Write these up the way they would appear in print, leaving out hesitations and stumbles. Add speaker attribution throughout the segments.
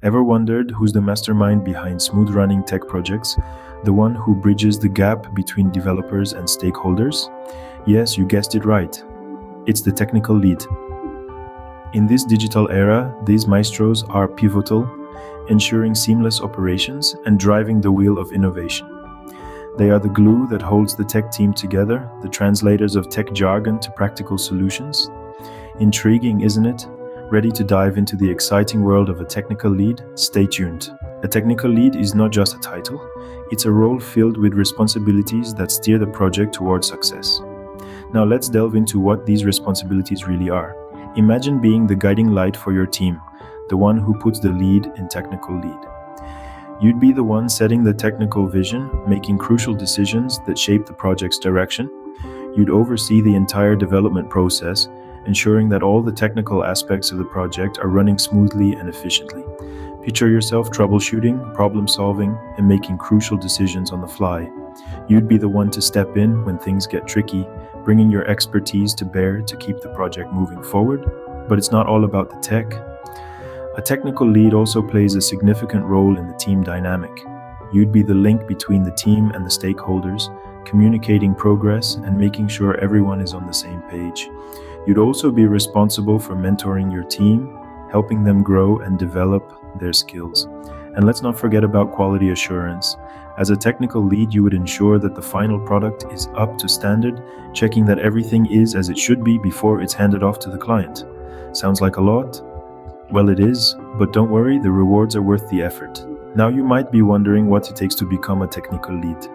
Speaker 1: Ever wondered who's the mastermind behind smooth running tech projects? The one who bridges the gap between developers and stakeholders? Yes, you guessed it right. It's the technical lead. In this digital era, these maestros are pivotal, ensuring seamless operations and driving the wheel of innovation. They are the glue that holds the tech team together, the translators of tech jargon to practical solutions. Intriguing, isn't it? Ready to dive into the exciting world of a technical lead? Stay tuned. A technical lead is not just a title, it's a role filled with responsibilities that steer the project towards success. Now let's delve into what these responsibilities really are. Imagine being the guiding light for your team, the one who puts the lead in technical lead. You'd be the one setting the technical vision, making crucial decisions that shape the project's direction. You'd oversee the entire development process, ensuring that all the technical aspects of the project are running smoothly and efficiently. Picture yourself troubleshooting, problem solving, and making crucial decisions on the fly. You'd be the one to step in when things get tricky, bringing your expertise to bear to keep the project moving forward. But it's not all about the tech. A technical lead also plays a significant role in the team dynamic. You'd be the link between the team and the stakeholders, communicating progress and making sure everyone is on the same page. You'd also be responsible for mentoring your team, helping them grow and develop their skills. And let's not forget about quality assurance. As a technical lead, you would ensure that the final product is up to standard, checking that everything is as it should be before it's handed off to the client. Sounds like a lot? Well, it is, but don't worry, the rewards are worth the effort. Now you might be wondering what it takes to become a technical lead.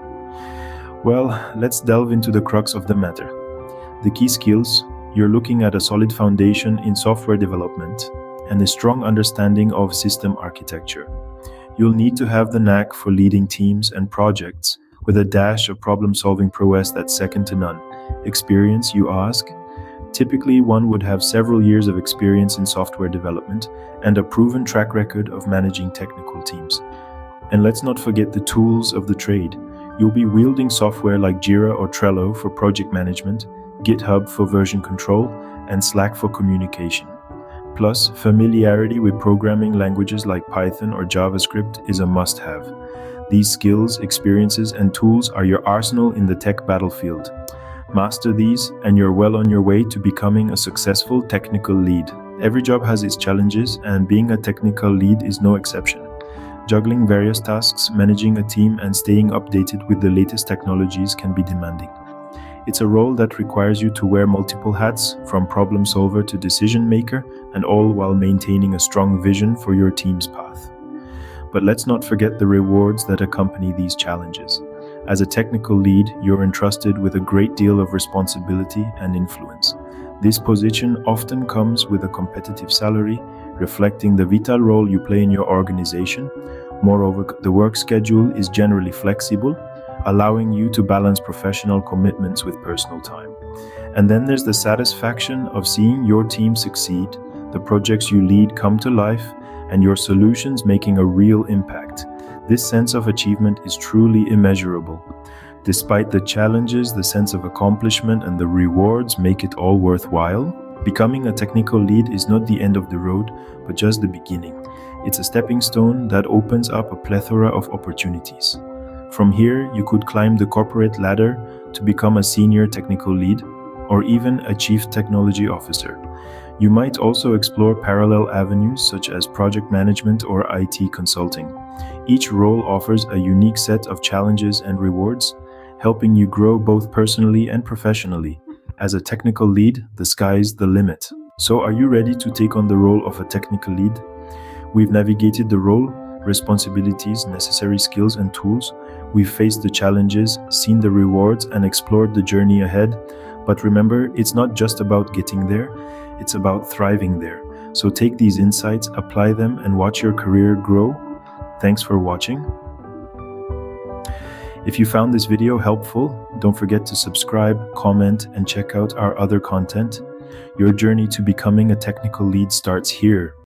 Speaker 1: Well, let's delve into the crux of the matter. The key skills: you're looking at a solid foundation in software development and a strong understanding of system architecture. You'll need to have the knack for leading teams and projects with a dash of problem-solving prowess that's second to none. Experience, you ask? Typically, one would have several years of experience in software development and a proven track record of managing technical teams. And let's not forget the tools of the trade. You'll be wielding software like Jira or Trello for project management, GitHub for version control, and Slack for communication. Plus, familiarity with programming languages like Python or JavaScript is a must-have. These skills, experiences, and tools are your arsenal in the tech battlefield. Master these, and you're well on your way to becoming a successful technical lead. Every job has its challenges, and being a technical lead is no exception. Juggling various tasks, managing a team, and staying updated with the latest technologies can be demanding. It's a role that requires you to wear multiple hats, from problem solver to decision maker, and all while maintaining a strong vision for your team's path. But let's not forget the rewards that accompany these challenges. As a technical lead, you're entrusted with a great deal of responsibility and influence. This position often comes with a competitive salary, reflecting the vital role you play in your organization. Moreover, the work schedule is generally flexible, allowing you to balance professional commitments with personal time. And then there's the satisfaction of seeing your team succeed, the projects you lead come to life, and your solutions making a real impact. This sense of achievement is truly immeasurable. Despite the challenges, the sense of accomplishment and the rewards make it all worthwhile. Becoming a technical lead is not the end of the road, but just the beginning. It's a stepping stone that opens up a plethora of opportunities. From here, you could climb the corporate ladder to become a senior technical lead, or even a chief technology officer. You might also explore parallel avenues such as project management or IT consulting. Each role offers a unique set of challenges and rewards, helping you grow both personally and professionally. As a technical lead, the sky's the limit. So are you ready to take on the role of a technical lead? We've navigated the role, responsibilities, necessary skills and tools. We've faced the challenges, seen the rewards, and explored the journey ahead. But remember, it's not just about getting there, it's about thriving there. So take these insights, apply them, and watch your career grow. Thanks for watching. If you found this video helpful, don't forget to subscribe, comment, and check out our other content. Your journey to becoming a technical lead starts here.